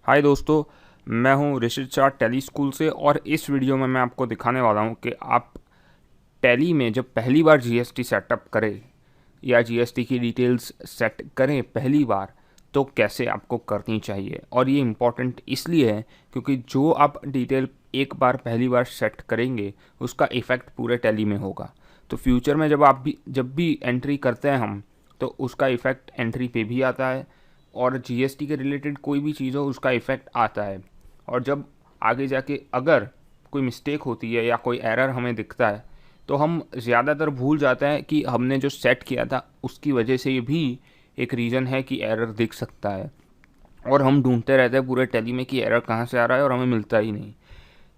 हाय दोस्तों, मैं हूं ऋषित शाह टैली स्कूल से। और इस वीडियो में मैं आपको दिखाने वाला हूं कि आप टैली में जब पहली बार जीएसटी सेटअप करें या जीएसटी की डिटेल्स सेट करें पहली बार, तो कैसे आपको करनी चाहिए। और ये इम्पॉर्टेंट इसलिए है क्योंकि जो आप डिटेल एक बार पहली बार सेट करेंगे उसका इफ़ेक्ट पूरे टैली में होगा। तो फ्यूचर में जब भी एंट्री करते हैं हम, तो उसका इफ़ेक्ट एंट्री पे भी आता है और जीएसटी के रिलेटेड कोई भी चीज़ हो उसका इफ़ेक्ट आता है। और जब आगे जाके अगर कोई मिस्टेक होती है या कोई एरर हमें दिखता है, तो हम ज़्यादातर भूल जाते हैं कि हमने जो सेट किया था उसकी वजह से ये भी एक रीज़न है कि एरर दिख सकता है। और हम ढूंढते रहते हैं पूरे टैली में कि एरर कहाँ से आ रहा है और हमें मिलता ही नहीं।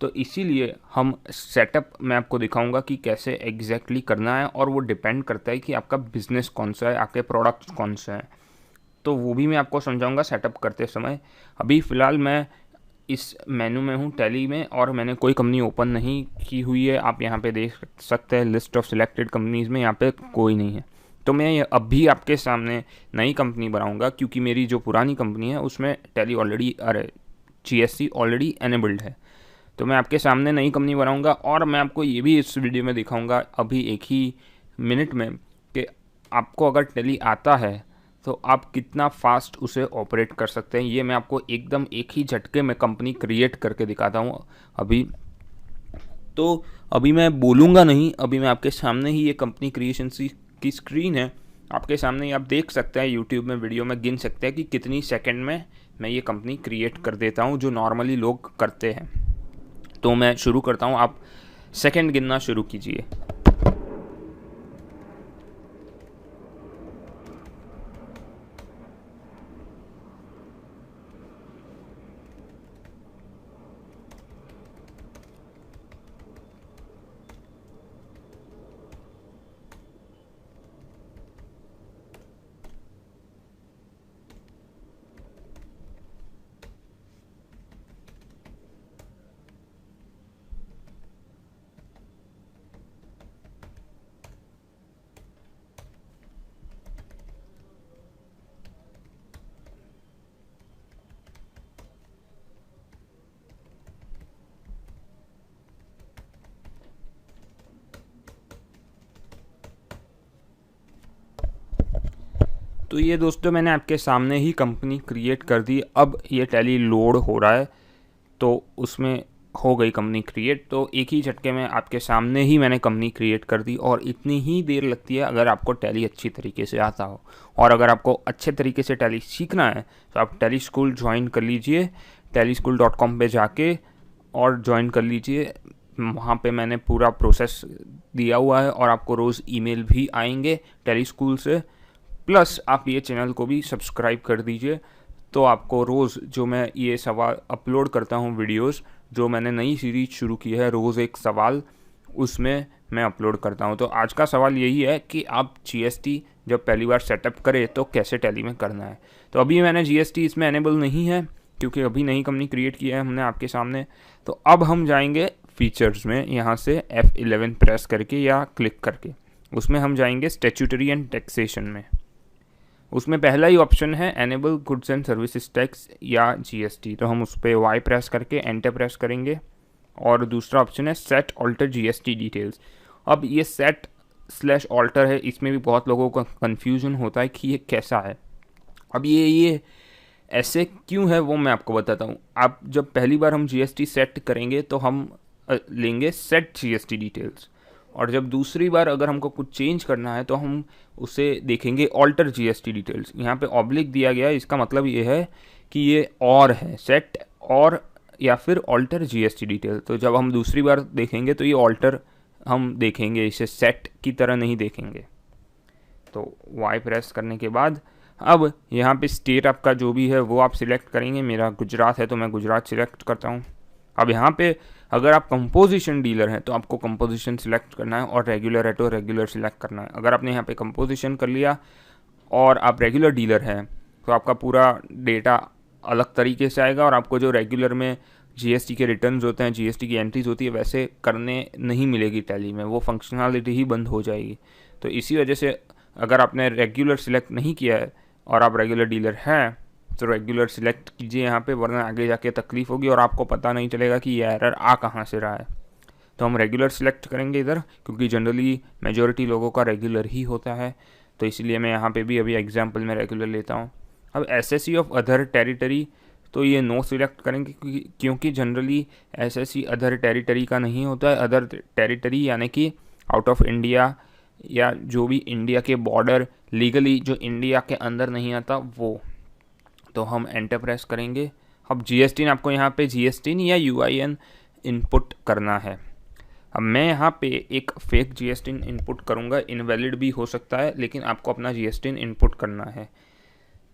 तो इसीलिए हम सेटअप मैं आपको दिखाऊंगा कि कैसे एग्जैक्टली करना है, और वो डिपेंड करता है कि आपका बिजनेस कौन सा है, आपके प्रोडक्ट्स कौन से हैं। तो वो भी मैं आपको समझाऊंगा सेटअप करते समय। अभी फ़िलहाल मैं इस मेनू में हूँ टैली में, और मैंने कोई कंपनी ओपन नहीं की हुई है। आप यहाँ पे देख सकते हैं लिस्ट ऑफ सिलेक्टेड कंपनीज़ में यहाँ पे कोई नहीं है। तो मैं अभी आपके सामने नई कंपनी बनाऊंगा क्योंकि मेरी जो पुरानी कंपनी है उसमें टैली ऑलरेडी, अरे, जीएसटी ऑलरेडी एनेबल्ड है। तो मैं आपके सामने नई कंपनी बनाऊंगा और मैं आपको ये भी इस वीडियो में दिखाऊंगा अभी एक ही मिनट में कि आपको अगर टैली आता है तो आप कितना फास्ट उसे ऑपरेट कर सकते हैं। ये मैं आपको एकदम एक ही झटके में कंपनी क्रिएट करके दिखाता हूँ अभी। तो अभी मैं बोलूँगा नहीं, अभी मैं आपके सामने ही ये कंपनी क्रिएशन की स्क्रीन है आपके सामने ही आप देख सकते हैं। यूट्यूब में वीडियो में गिन सकते हैं कि कितनी सेकंड में मैं ये कंपनी क्रिएट कर देता हूँ जो नॉर्मली लोग करते हैं। तो मैं शुरू करता हूँ, आप सेकंड गिनना शुरू कीजिए। तो ये दोस्तों मैंने आपके सामने ही कंपनी क्रिएट कर दी। अब ये टैली लोड हो रहा है, तो उसमें हो गई कंपनी क्रिएट। तो एक ही झटके में आपके सामने ही मैंने कंपनी क्रिएट कर दी। और इतनी ही देर लगती है अगर आपको टैली अच्छी तरीके से आता हो। और अगर आपको अच्छे तरीके से टैली सीखना है तो आप टैली स्कूल ज्वाइन कर लीजिए, tellyschool.com पे जाके और ज्वाइन कर लीजिए। वहाँ पे मैंने पूरा प्रोसेस दिया हुआ है और आपको रोज़ ईमेल भी आएंगे टैली स्कूल से। प्लस आप ये चैनल को भी सब्सक्राइब कर दीजिए, तो आपको रोज़ जो मैं ये सवाल अपलोड करता हूँ वीडियोस, जो मैंने नई सीरीज शुरू की है रोज़ एक सवाल, उसमें मैं अपलोड करता हूँ। तो आज का सवाल यही है कि आप जीएसटी जब पहली बार सेटअप करें तो कैसे टैली में करना है। तो अभी मैंने जीएसटी इसमें एनेबल नहीं है क्योंकि अभी नई कंपनी क्रिएट की है हमने आपके सामने। तो अब हम जाएंगे फीचर्स में, यहाँ से F11 प्रेस करके या क्लिक करके उसमें हम जाएंगे स्टैट्यूटरी एंड टैक्सेशन में। उसमें पहला ही ऑप्शन है enable goods and services tax या जीएसटी, तो हम उस पर वाई प्रेस करके एंटर प्रेस करेंगे। और दूसरा ऑप्शन है सेट ऑल्टर जीएसटी डिटेल्स। अब ये सेट स्लैश ऑल्टर है, इसमें भी बहुत लोगों का कन्फ्यूजन होता है कि ये कैसा है। अब ये ऐसे क्यों है वो मैं आपको बताता हूँ। आप जब पहली बार हम जीएसटी सेट करेंगे तो हम लेंगे सेट जीएसटी डिटेल्स, और जब दूसरी बार अगर हमको कुछ चेंज करना है तो हम उसे देखेंगे ऑल्टर जीएसटी डिटेल्स। यहाँ पे ऑब्लिक दिया गया है, इसका मतलब ये है कि ये और है, सेट और या फिर ऑल्टर जीएसटी डिटेल। तो जब हम दूसरी बार देखेंगे तो ये ऑल्टर हम देखेंगे, इसे सेट की तरह नहीं देखेंगे। तो वाई प्रेस करने के बाद अब यहाँ पे स्टेट आपका जो भी है वो आप सिलेक्ट करेंगे। मेरा गुजरात है तो मैं गुजरात सिलेक्ट करता हूँ। अब यहाँ पे अगर आप कंपोजिशन डीलर हैं तो आपको कंपोजिशन सिलेक्ट करना है, और रेगुलर है तो रेगुलर सिलेक्ट करना है। अगर आपने यहाँ पे कंपोजिशन कर लिया और आप रेगुलर डीलर हैं तो आपका पूरा डेटा अलग तरीके से आएगा, और आपको जो रेगुलर में जीएसटी के रिटर्न्स होते हैं, जीएसटी की एंट्रीज होती है, वैसे करने नहीं मिलेगी टैली में, वो फंक्शनलिटी ही बंद हो जाएगी। तो इसी वजह से अगर आपने रेगुलर सिलेक्ट नहीं किया है और आप रेगुलर डीलर हैं तो रेगुलर सिलेक्ट कीजिए यहाँ पे, वरना आगे जाके तकलीफ होगी और आपको पता नहीं चलेगा कि ये एरर आ कहाँ से रहा है। तो हम रेगुलर सिलेक्ट करेंगे इधर, क्योंकि जनरली मेजॉरिटी लोगों का रेगुलर ही होता है, तो इसलिए मैं यहाँ पे भी अभी एग्जांपल में रेगुलर लेता हूँ। अब एसएससी ऑफ अदर टेरिटरी, तो ये नो सिलेक्ट करेंगे क्योंकि जनरली एसएससी अदर टेरिटरी का नहीं होता है। अदर टेरिटरी यानी कि आउट ऑफ इंडिया या जो भी इंडिया के बॉर्डर लीगली जो इंडिया के अंदर नहीं आता वो। तो हम एंटर प्रेस करेंगे। अब जीएसटी आपको यहाँ पे जीएसटी या यूआईएन इनपुट करना है। अब मैं यहाँ पे एक फेक जीएसटी इनपुट करूँगा, इनवैलिड भी हो सकता है, लेकिन आपको अपना जीएसटी इनपुट करना है।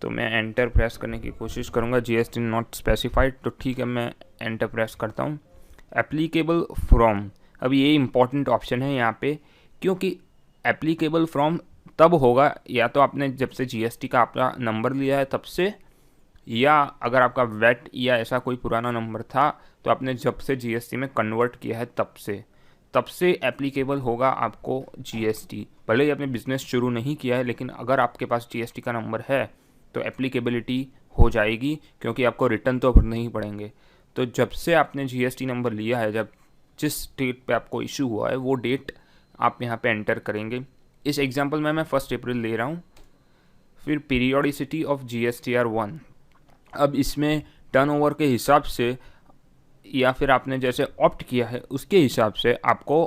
तो मैं एंटर प्रेस करने की कोशिश करूँगा, जीएसटी नॉट स्पेसिफाइड, तो ठीक है मैं एंटर प्रेस करता हूँ। एप्लीकेबल फ्रॉम, अब ये इंपॉर्टेंट ऑप्शन है यहाँ पे, क्योंकि एप्लीकेबल फ्रॉम तब होगा या तो आपने जब से जीएसटी का आपका नंबर लिया है तब से, या अगर आपका वेट या ऐसा कोई पुराना नंबर था तो आपने जब से जीएसटी में कन्वर्ट किया है तब से एप्लीकेबल होगा आपको जीएसटी। भले ही आपने बिजनेस शुरू नहीं किया है, लेकिन अगर आपके पास जीएसटी का नंबर है तो एप्लीकेबिलिटी हो जाएगी, क्योंकि आपको रिटर्न तो भरने ही पड़ेंगे। तो जब से आपने जीएसटी नंबर लिया है, जब जिस डेट पे आपको इशू हुआ है वो डेट आप यहाँ पे एंटर करेंगे। इस एग्जांपल में मैं 1 अप्रैल ले रहा हूँ। फिर पीरियोडिसिटी ऑफ जीएसटीआर 1, अब इसमें टर्नओवर के हिसाब से या फिर आपने जैसे ऑप्ट किया है उसके हिसाब से आपको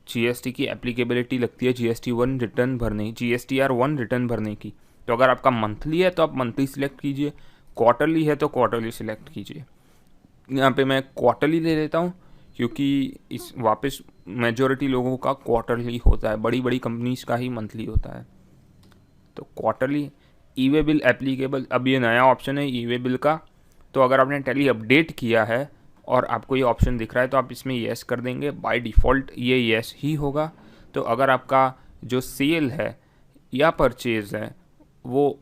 जीएसटी की एप्लीकेबिलिटी लगती है जीएसटी-1 रिटर्न भरने, जीएसटीआर-1 रिटर्न भरने की। तो अगर आपका मंथली है तो आप मंथली सिलेक्ट कीजिए, क्वार्टरली है तो क्वार्टरली सिलेक्ट कीजिए। यहाँ पे मैं क्वार्टरली ले लेता हूँ, क्योंकि इस वापस मेजॉरिटी लोगों का क्वार्टरली होता है, बड़ी बड़ी कंपनीज का ही मंथली होता है। तो क्वार्टरली। ई वे बिल एप्लीकेबल, अब ये नया ऑप्शन है ई वे बिल का, तो अगर आपने टैली अपडेट किया है और आपको ये ऑप्शन दिख रहा है तो आप इसमें येस कर देंगे। बाय डिफ़ॉल्ट ये येस ही होगा। तो अगर आपका जो सेल है या परचेज़ है वो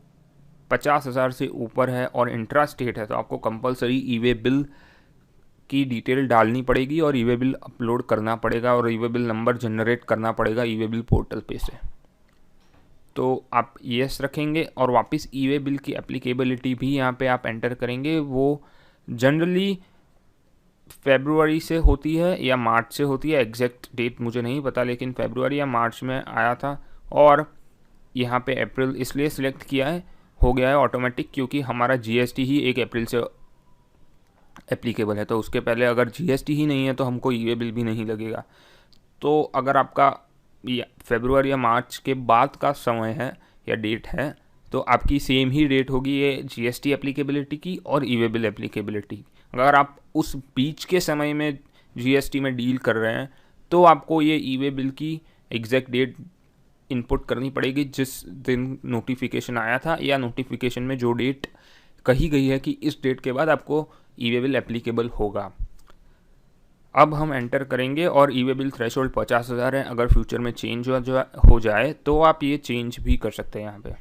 50,000 से ऊपर है और इंट्रा स्टेट है, तो आपको कंपलसरी ई वे बिल की डिटेल डालनी पड़ेगी और ई वे बिल अपलोड करना पड़ेगा और ई वे बिल नंबर जनरेट करना पड़ेगा ई वे बिल पोर्टल पे से। तो आप येस रखेंगे और वापस ई वे बिल की एप्लीकेबिलिटी भी यहाँ पे आप एंटर करेंगे। वो जनरली फरवरी से होती है या मार्च से होती है, एग्जैक्ट डेट मुझे नहीं पता, लेकिन फरवरी या मार्च में आया था। और यहाँ पे अप्रैल इसलिए सिलेक्ट किया है, हो गया है ऑटोमेटिक, क्योंकि हमारा जीएसटी ही 1 अप्रैल से एप्लीकेबल है। तो उसके पहले अगर जीएसटी ही नहीं है तो हमको ई वे बिल भी नहीं लगेगा। तो अगर आपका फरवरी या मार्च के बाद का समय है या डेट है तो आपकी सेम ही डेट होगी ये जीएसटी एप्लीकेबिलिटी की और ई वे बिल एप्लीकेबिलिटी। अगर आप उस बीच के समय में जीएसटी में डील कर रहे हैं तो आपको ये ई वे बिल की एग्जैक्ट डेट इनपुट करनी पड़ेगी जिस दिन नोटिफिकेशन आया था, या नोटिफिकेशन में जो डेट कही गई है कि इस डेट के बाद आपको ई वे बिल एप्लीकेबल होगा। अब हम एंटर करेंगे और ई वे बिल थ्रेशोल्ड 50,000 है। अगर फ्यूचर में चेंज हो जाए तो आप ये चेंज भी कर सकते हैं यहाँ पे।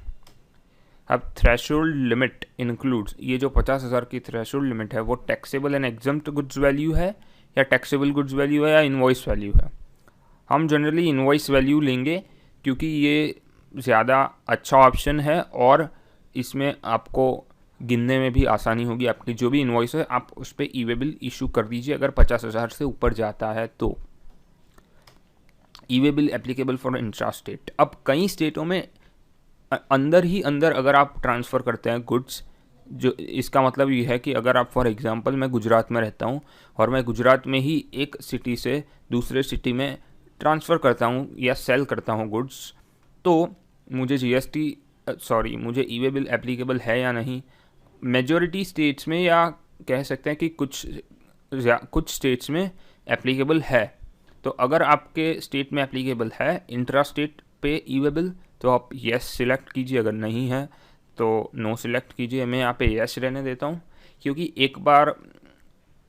अब थ्रेशोल्ड लिमिट इंक्लूड्स, ये जो 50,000 की थ्रेशोल्ड लिमिट है वो taxable and exempt goods value है या टैक्सेबल गुड्स वैल्यू है या इनवॉइस वैल्यू है। हम जनरली इनवॉइस वैल्यू लेंगे क्योंकि ये ज़्यादा अच्छा ऑप्शन है और इसमें आपको गिनने में भी आसानी होगी। आपकी जो भी इनवॉइस है आप उस पर ई वे बिल इशू कर दीजिए अगर 50,000 से ऊपर जाता है तो। E way bill applicable for intra state, अब कई स्टेटों में अंदर ही अंदर अगर आप ट्रांसफ़र करते हैं गुड्स, जो इसका मतलब ये है कि अगर आप फॉर एग्जांपल मैं गुजरात में रहता हूँ और मैं गुजरात में ही एक सिटी से दूसरे सिटी में ट्रांसफ़र करता हूँ या सेल करता हूँ गुड्स, तो मुझे ई वे बिल एप्लीकेबल है या नहीं। मेजॉरिटी स्टेट्स में या कह सकते हैं कि कुछ स्टेट्स में एप्लीकेबल है। तो अगर आपके स्टेट में एप्लीकेबल है इंट्रा स्टेट पे ई वे बिल तो आप येस सिलेक्ट कीजिए, अगर नहीं है तो नो सिलेक्ट कीजिए। मैं यहाँ पे येस रहने देता हूँ क्योंकि एक बार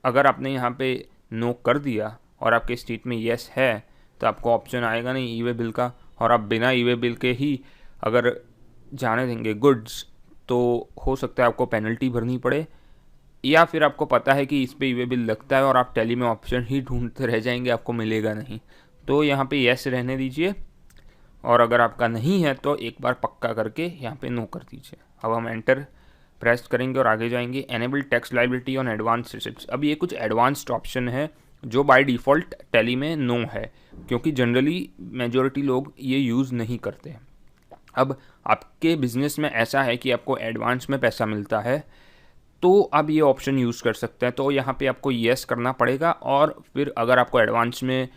अगर आपने यहाँ पे नो कर दिया और आपके स्टेट में येस है तो आपको ऑप्शन आएगा नहीं ई वे बिल का, और आप बिना ई वे बिल के ही अगर जाने देंगे गुड्स तो हो सकता है आपको पेनल्टी भरनी पड़े, या फिर आपको पता है कि इस पे ई वे बिल लगता है और आप टैली में ऑप्शन ही ढूंढते रह जाएंगे, आपको मिलेगा नहीं। तो यहाँ पे येस रहने दीजिए और अगर आपका नहीं है तो एक बार पक्का करके यहाँ पे नो कर दीजिए। अब हम एंटर प्रेस करेंगे और आगे जाएंगे। Enable tax liability on advance receipts. अब ये कुछ एडवांस्ड ऑप्शन है जो बाय डिफ़ॉल्ट टैली में नो है, क्योंकि जनरली मेजॉरिटी लोग ये यूज़ नहीं करते। अब आपके बिजनेस में ऐसा है कि आपको एडवांस में पैसा मिलता है, तो आप ये ऑप्शन यूज़ कर सकते हैं। तो यहाँ पे आपको येस करना पड़ेगा, और फिर अगर आपको एडवांस में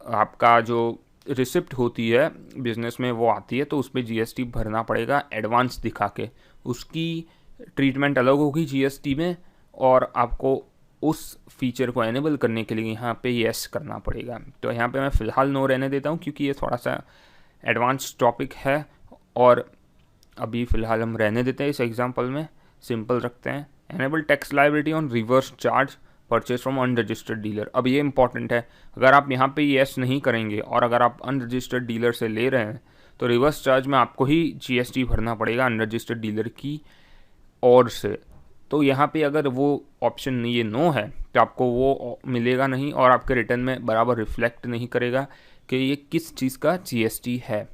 आपका जो रिसिप्ट होती है बिज़नेस में वो आती है, तो उस पर जीएसटी भरना पड़ेगा एडवांस दिखा के। उसकी ट्रीटमेंट अलग होगी जीएसटी में, और आपको उस फीचर को एनेबल करने के लिए यहाँ पे येस करना पड़ेगा। तो यहाँ पे मैं फ़िलहाल नो रहने देता हूँ, क्योंकि ये थोड़ा सा एडवांस टॉपिक है, और अभी फ़िलहाल हम रहने देते हैं। इस एग्जांपल में सिंपल रखते हैं। Enable tax liability on reverse charge purchase from unregistered dealer. अब ये इंपॉर्टेंट है, अगर आप यहाँ पे येस नहीं करेंगे और अगर आप अनरजिस्टर्ड डीलर से ले रहे हैं, तो रिवर्स चार्ज में आपको ही जीएसटी भरना पड़ेगा अनरजिस्टर्ड डीलर की ओर से। तो यहाँ पे अगर वो ऑप्शन ये नो है, तो आपको वो मिलेगा नहीं, और आपके रिटर्न में बराबर रिफ्लेक्ट नहीं करेगा कि ये किस चीज़ का जीएसटी है।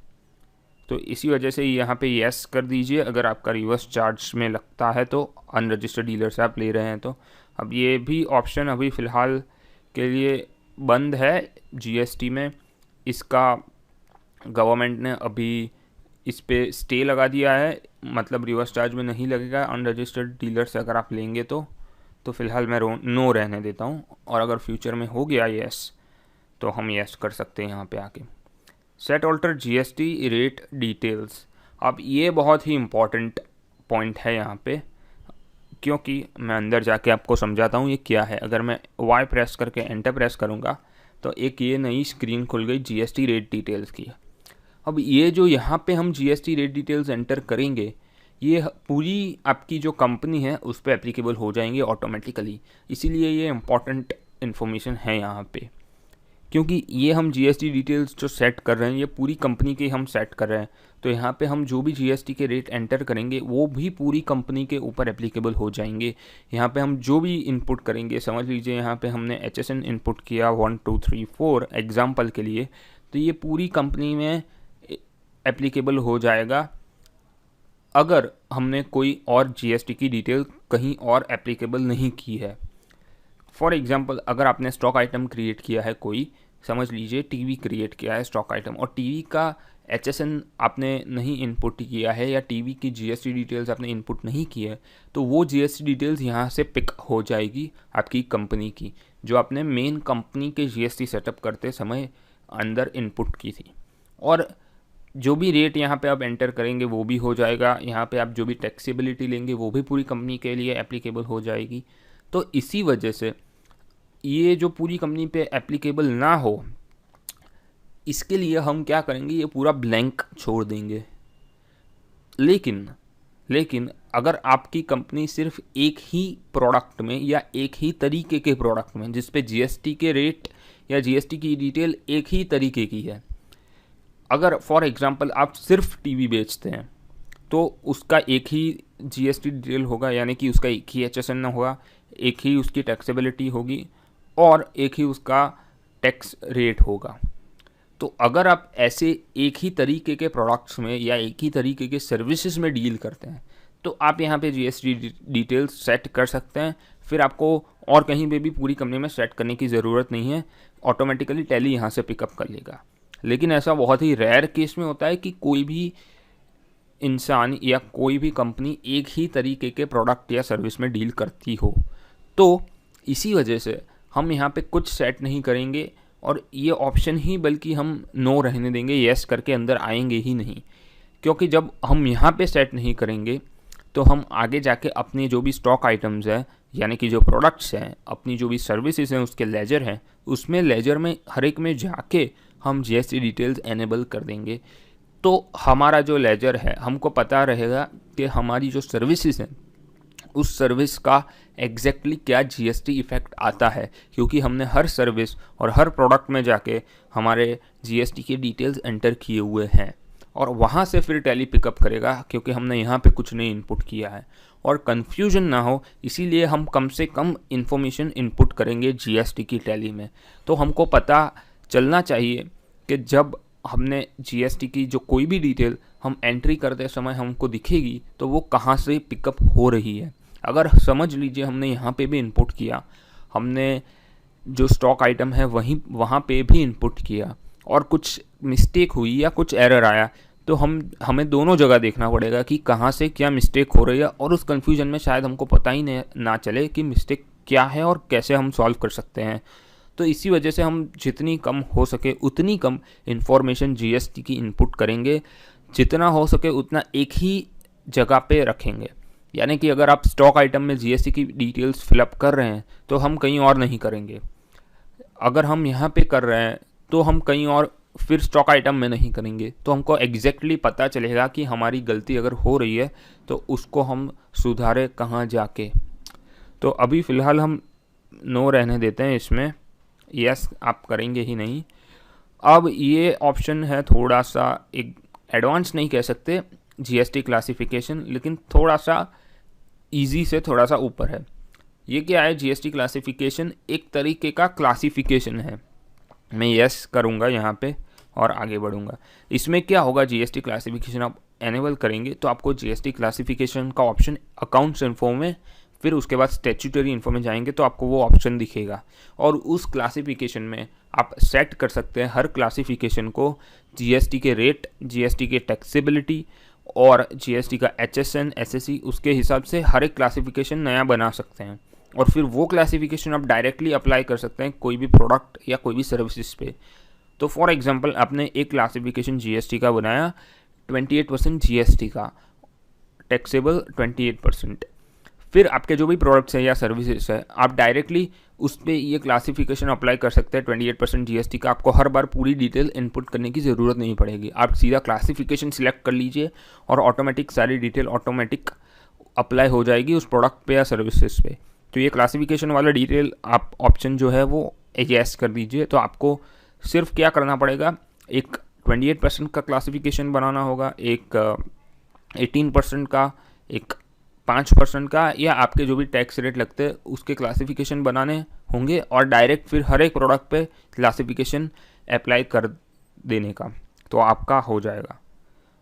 तो इसी वजह से यहाँ पे येस कर दीजिए अगर आपका रिवर्स चार्ज में लगता है, तो अनरजिस्टर्ड डीलर से आप ले रहे हैं तो। अब ये भी ऑप्शन अभी फ़िलहाल के लिए बंद है जीएसटी में। इसका गवर्नमेंट ने अभी इस पे स्टे लगा दिया है, मतलब रिवर्स चार्ज में नहीं लगेगा अनरजिस्टर्ड डीलर से अगर आप लेंगे तो फ़िलहाल मैं नो रहने देता हूँ, और अगर फ्यूचर में हो गया येस तो हम येस कर सकते हैं यहाँ पे आके। Set alter GST rate details. अब ये बहुत ही इम्पॉर्टेंट पॉइंट है यहाँ पे, क्योंकि मैं अंदर जाके आपको समझाता हूँ ये क्या है। अगर मैं वाई प्रेस करके एंटर प्रेस करूँगा तो एक ये नई स्क्रीन खुल गई जीएसटी रेट डिटेल्स की। अब ये जो यहाँ पे हम जीएसटी रेट डिटेल्स एंटर करेंगे, ये पूरी आपकी जो कंपनी है उस पर एप्लीकेबल हो जाएंगे ऑटोमेटिकली। इसीलिए ये इम्पॉर्टेंट इन्फॉर्मेशन है यहाँ पे, क्योंकि ये हम जीएसटी डिटेल्स जो सेट कर रहे हैं ये पूरी कंपनी के हम सेट कर रहे हैं। तो यहाँ पे हम जो भी जीएसटी के रेट एंटर करेंगे वो भी पूरी कंपनी के ऊपर एप्लीकेबल हो जाएंगे। यहाँ पे हम जो भी इनपुट करेंगे, समझ लीजिए यहाँ पे हमने HSN इनपुट किया 1 2 3 4 एग्जाम्पल के लिए, तो ये पूरी कंपनी में एप्लीकेबल हो जाएगा। अगर हमने कोई और जीएसटी की डिटेल कहीं और एप्लीकेबल नहीं की है, फॉर एग्जांपल अगर आपने स्टॉक आइटम क्रिएट किया है, कोई समझ लीजिए टीवी क्रिएट किया है स्टॉक आइटम, और टीवी का HSN आपने नहीं इनपुट किया है, या टीवी की जीएसटी डिटेल्स आपने इनपुट नहीं की है, तो वो जीएसटी डिटेल्स यहाँ से पिक हो जाएगी आपकी कंपनी की, जो आपने मेन कंपनी के जीएसटी सेटअप करते समय अंदर इनपुट की थी। और जो भी रेट यहाँ पे आप एंटर करेंगे वो भी हो जाएगा। यहाँ पे आप जो भी टैक्सेबिलिटी लेंगे वो भी पूरी कंपनी के लिए एप्लीकेबल हो जाएगी। तो इसी वजह से ये जो पूरी कंपनी पे एप्लीकेबल ना हो, इसके लिए हम क्या करेंगे, ये पूरा ब्लैंक छोड़ देंगे। लेकिन अगर आपकी कंपनी सिर्फ एक ही प्रोडक्ट में या एक ही तरीके के प्रोडक्ट में, जिस पे जीएसटी के रेट या जीएसटी की डिटेल एक ही तरीके की है, अगर फॉर एग्जांपल आप सिर्फ टीवी बेचते हैं तो उसका एक ही जीएसटी डिटेल होगा, यानी कि उसका एक ही HSN होगा, एक ही उसकी टैक्सेबिलिटी होगी, और एक ही उसका टैक्स रेट होगा। तो अगर आप ऐसे एक ही तरीके के प्रोडक्ट्स में या एक ही तरीके के सर्विसेज में डील करते हैं, तो आप यहाँ पे जीएसटी डिटेल्स सेट कर सकते हैं। फिर आपको और कहीं पे भी पूरी कंपनी में सेट करने की ज़रूरत नहीं है, ऑटोमेटिकली टैली यहाँ से पिकअप कर लेगा। लेकिन ऐसा बहुत ही रेयर केस में होता है कि कोई भी इंसान या कोई भी कंपनी एक ही तरीके के प्रोडक्ट या सर्विस में डील करती हो, तो इसी वजह से हम यहाँ पे कुछ सेट नहीं करेंगे, और ये ऑप्शन ही बल्कि हम नो रहने देंगे, येस करके अंदर आएंगे ही नहीं। क्योंकि जब हम यहाँ पे सेट नहीं करेंगे तो हम आगे जाके अपने जो भी स्टॉक आइटम्स हैं, यानी कि जो प्रोडक्ट्स हैं, अपनी जो भी सर्विसेज हैं, उसके लेजर हैं, उसमें लेजर में हर एक में जाके हम जीएसटी डिटेल्स एनेबल कर देंगे। तो हमारा जो लेजर है, हमको पता रहेगा कि हमारी जो सर्विसेज हैं उस सर्विस का एग्जैक्टली क्या जीएसटी इफ़ेक्ट आता है, क्योंकि हमने हर सर्विस और हर प्रोडक्ट में जाके हमारे जीएसटी के डिटेल्स एंटर किए हुए हैं, और वहाँ से फिर टैली पिकअप करेगा, क्योंकि हमने यहाँ पे कुछ नहीं इनपुट किया है। और कन्फ्यूजन ना हो इसीलिए हम कम से कम इन्फॉर्मेशन इनपुट करेंगे जीएसटी की टैली में। तो हमको पता चलना चाहिए कि जब हमने जीएसटी की जो कोई भी डिटेल हम एंट्री करते समय हमको दिखेगी तो वो कहाँ से पिकअप हो रही है। अगर समझ लीजिए हमने यहाँ पे भी इनपुट किया, हमने जो स्टॉक आइटम है वहाँ पे भी इनपुट किया और कुछ मिस्टेक हुई या कुछ एरर आया, तो हमें दोनों जगह देखना पड़ेगा कि कहाँ से क्या मिस्टेक हो रही है, और उस कन्फ्यूजन में शायद हमको पता ही ना चले कि मिस्टेक क्या है और कैसे हम सॉल्व कर सकते हैं। तो इसी वजह से हम जितनी कम हो सके उतनी कम इन्फॉर्मेशन जीएसटी की इनपुट करेंगे, जितना हो सके उतना एक ही जगह पे रखेंगे। यानी कि अगर आप स्टॉक आइटम में जीएसटी की डिटेल्स फिलअप कर रहे हैं तो हम कहीं और नहीं करेंगे, अगर हम यहाँ पे कर रहे हैं तो हम कहीं और फिर स्टॉक आइटम में नहीं करेंगे। तो हमको एग्जैक्टली पता चलेगा कि हमारी गलती अगर हो रही है तो उसको हम सुधारे कहाँ जाके। तो अभी फ़िलहाल हम नो रहने देते हैं इसमें, यस आप करेंगे ही नहीं। अब ये ऑप्शन है थोड़ा सा एक एडवांस नहीं कह सकते जीएसटी क्लासिफिकेशन, लेकिन थोड़ा सा इजी से थोड़ा सा ऊपर है। ये क्या है, जीएसटी क्लासिफिकेशन एक तरीके का क्लासिफिकेशन है। मैं यस करूँगा यहाँ पे और आगे बढ़ूँगा। इसमें क्या होगा, जीएसटी क्लासिफिकेशन आप एनेबल करेंगे तो आपको जीएसटी क्लासिफिकेशन का ऑप्शन अकाउंट्स इन्फो में, फिर उसके बाद स्टैट्यूटरी इन्फो में जाएंगे तो आपको वो ऑप्शन दिखेगा, और उस क्लासिफिकेशन में आप सेट कर सकते हैं हर क्लासिफिकेशन को, जीएसटी के रेट, जीएसटी के टैक्सेबिलिटी और जीएसटी का HSN SSE, उसके हिसाब से हर एक क्लासिफिकेशन नया बना सकते हैं, और फिर वो क्लासिफिकेशन आप डायरेक्टली अप्लाई कर सकते हैं कोई भी प्रोडक्ट या कोई भी सर्विसेज पे। तो फॉर एग्जांपल आपने एक क्लासिफिकेशन जीएसटी का बनाया 28% जीएसटी का, टैक्सेबल 28%, फिर आपके जो भी प्रोडक्ट्स हैं या सर्विसेज है आप डायरेक्टली उस पर ये क्लासिफिकेशन अप्लाई कर सकते हैं 28% जीएसटी का। आपको हर बार पूरी डिटेल इनपुट करने की ज़रूरत नहीं पड़ेगी, आप सीधा क्लासिफिकेशन सिलेक्ट कर लीजिए और ऑटोमेटिक सारी डिटेल ऑटोमेटिक अप्लाई हो जाएगी उस प्रोडक्ट पे या सर्विसेज पे। तो ये क्लासिफिकेशन वाला डिटेल आप ऑप्शन जो है वो यस कर दीजिए। तो आपको सिर्फ क्या करना पड़ेगा, एक 28% का क्लासिफिकेशन बनाना होगा, एक 18% का, एक 5% का, या आपके जो भी टैक्स रेट लगते हैं उसके क्लासिफिकेशन बनाने होंगे, और डायरेक्ट फिर हर एक प्रोडक्ट पे क्लासिफिकेशन अप्लाई कर देने का, तो आपका हो जाएगा।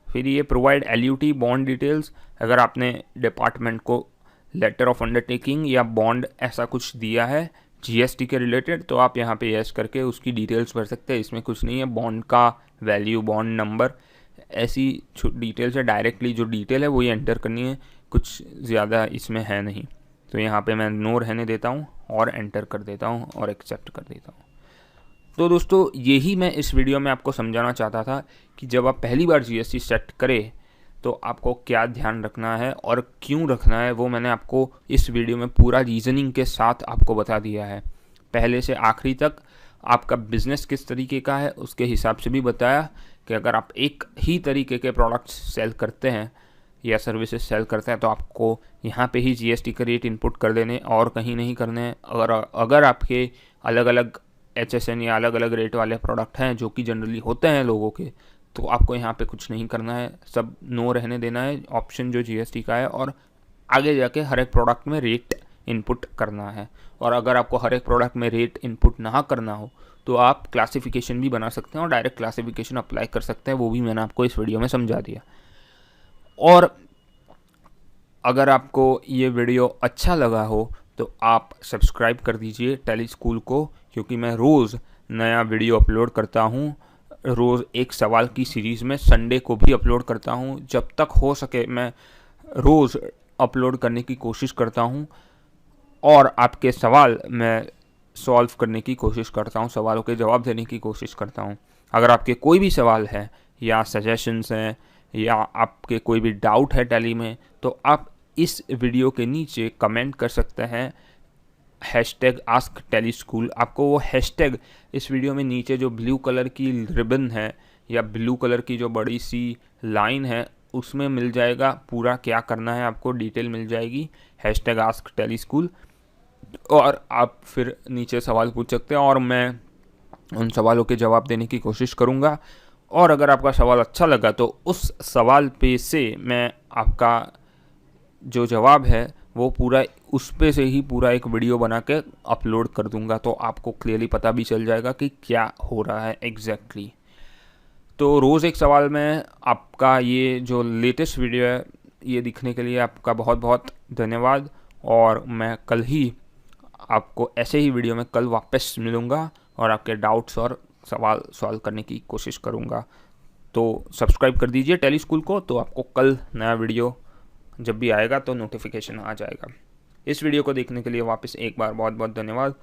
फिर ये प्रोवाइड LUT बॉन्ड डिटेल्स, अगर आपने डिपार्टमेंट को लेटर ऑफ अंडरटेकिंग या बॉन्ड ऐसा कुछ दिया है जीएसटी के रिलेटेड तो आप यहाँ पे यस करके उसकी डिटेल्स भर सकते हैं। इसमें कुछ नहीं है, बॉन्ड का वैल्यू, बॉन्ड नंबर, ऐसी डिटेल्स है, डायरेक्टली जो डिटेल है वही एंटर करनी है, कुछ ज़्यादा इसमें है नहीं। तो यहाँ पे मैं नो रहने देता हूँ और एंटर कर देता हूँ और एक्सेप्ट कर देता हूँ। तो दोस्तों यही मैं इस वीडियो में आपको समझाना चाहता था कि जब आप पहली बार जीएसटी सेट करें तो आपको क्या ध्यान रखना है और क्यों रखना है, वो मैंने आपको इस वीडियो में पूरा रीज़निंग के साथ आपको बता दिया है। पहले से आखिरी तक आपका बिज़नेस किस तरीके का है उसके हिसाब से भी बताया कि अगर आप एक ही तरीके के प्रोडक्ट्स सेल करते हैं या सर्विसेज सेल करते हैं तो आपको यहाँ पे ही जीएसटी का रेट इनपुट कर देने और कहीं नहीं करने हैं। अगर आपके अलग अलग HSN या अलग अलग रेट वाले प्रोडक्ट हैं जो कि जनरली होते हैं लोगों के, तो आपको यहाँ पे कुछ नहीं करना है, सब नो रहने देना है ऑप्शन जो जीएसटी का है, और आगे जाके हर एक प्रोडक्ट में रेट इनपुट करना है। और अगर आपको हर एक प्रोडक्ट में रेट इनपुट ना करना हो तो आप क्लासिफिकेशन भी बना सकते हैं और डायरेक्ट क्लासिफिकेशन अप्लाई कर सकते हैं, वो भी मैंने आपको इस वीडियो में समझा दिया। और अगर आपको ये वीडियो अच्छा लगा हो तो आप सब्सक्राइब कर दीजिए टैली स्कूल को, क्योंकि मैं रोज़ नया वीडियो अपलोड करता हूँ, रोज़ एक सवाल की सीरीज़ में संडे को भी अपलोड करता हूँ। जब तक हो सके मैं रोज़ अपलोड करने की कोशिश करता हूँ और आपके सवाल मैं सॉल्व करने की कोशिश करता हूँ, सवालों के जवाब देने की कोशिश करता हूँ। अगर आपके कोई भी सवाल है या सजेशंस हैं या आपके कोई भी डाउट है टैली में, तो आप इस वीडियो के नीचे कमेंट कर सकते हैं #AskTallySchool। आपको वो हैशटैग इस वीडियो में नीचे जो ब्लू कलर की रिबन है या ब्लू कलर की जो बड़ी सी लाइन है उसमें मिल जाएगा, पूरा क्या करना है आपको डिटेल मिल जाएगी, #AskTallySchool, और आप फिर नीचे सवाल पूछ सकते हैं और मैं उन सवालों के जवाब देने की कोशिश करूँगा। और अगर आपका सवाल अच्छा लगा तो उस सवाल पे से मैं आपका जो जवाब है वो पूरा उस पे से ही पूरा एक वीडियो बना के अपलोड कर दूंगा, तो आपको क्लियरली पता भी चल जाएगा कि क्या हो रहा है एग्जैक्टली। तो रोज़ एक सवाल में आपका ये जो लेटेस्ट वीडियो है ये दिखने के लिए आपका बहुत बहुत धन्यवाद। और मैं कल ही आपको ऐसे ही वीडियो में कल वापस मिलूँगा और आपके डाउट्स और सवाल सॉल्व करने की कोशिश करूँगा। तो सब्सक्राइब कर दीजिए टैली स्कूल को, तो आपको कल नया वीडियो जब भी आएगा तो नोटिफिकेशन आ जाएगा। इस वीडियो को देखने के लिए वापस एक बार बहुत बहुत धन्यवाद।